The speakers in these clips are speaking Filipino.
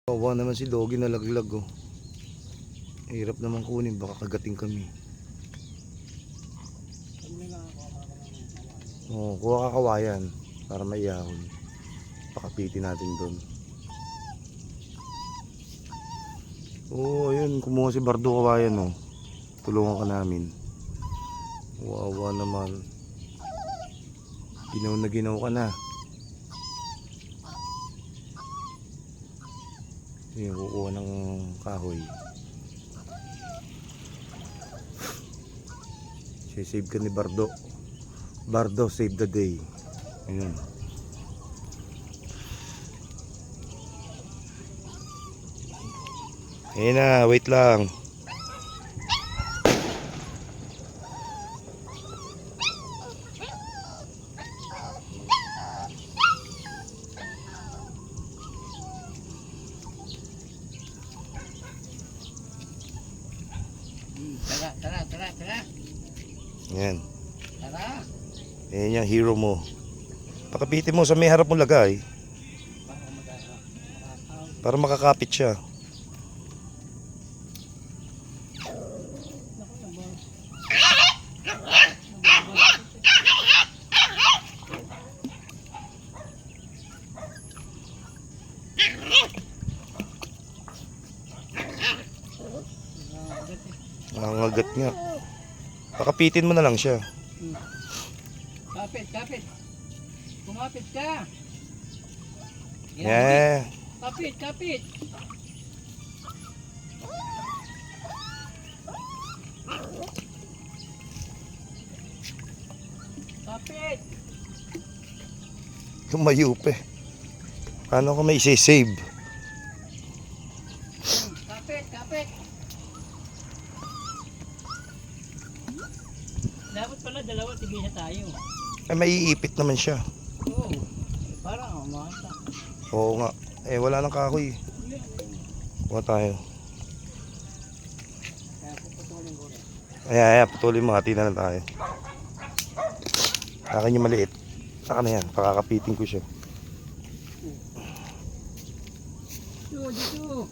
Kawawa naman si Doggy, nalaglag oh. Hirap naman kunin, baka kagating kami. Oh, kuha ka kawayan para maiyahon. Pakapitin natin doon. Oh, ayun, kumuha si Bardo kawayan oh. Tulungan ka namin. Wawa naman. Ginaw na ginaw ka na. Ayun, kukuha ng kahoy. Save ka ni Bardo. Bardo, save the day. Ayun. Ayun na, wait lang. Tara. Ayan. Tara. Ayan yung hero mo. Pakapitin mo sa may harap mo lagay. Para makakapit siya. Nangangagat nga. Pakapitin mo na lang siya. Kapit. Kumapit ka. Yeah. Kapit. Kapit. Lumayo pa eh. Paano ko may save? Kapit. Dapat pala dalawa, tigisa tayo. Ay, maiipit naman siya. Oo. Parang umasa. Oo nga. Eh, wala nang kahoy. Kuha tayo. Kaya puputulin ko rin. Ayan, putulin mo. Hati na lang tayo. Akin yung maliit. Saka na yan. Pakakapitin ko siya. Dito.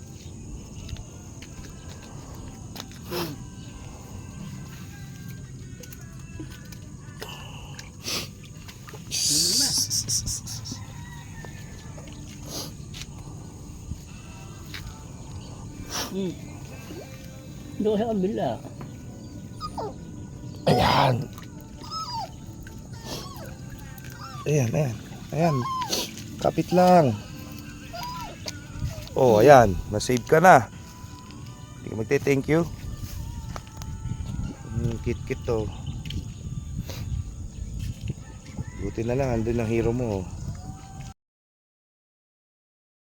Doon sa kabila. Ayan. Kapit lang. Oh, ayan. Nasave ka na. Hindi ka magte-thank you. Kit to. Buti na lang, andun ang hero mo.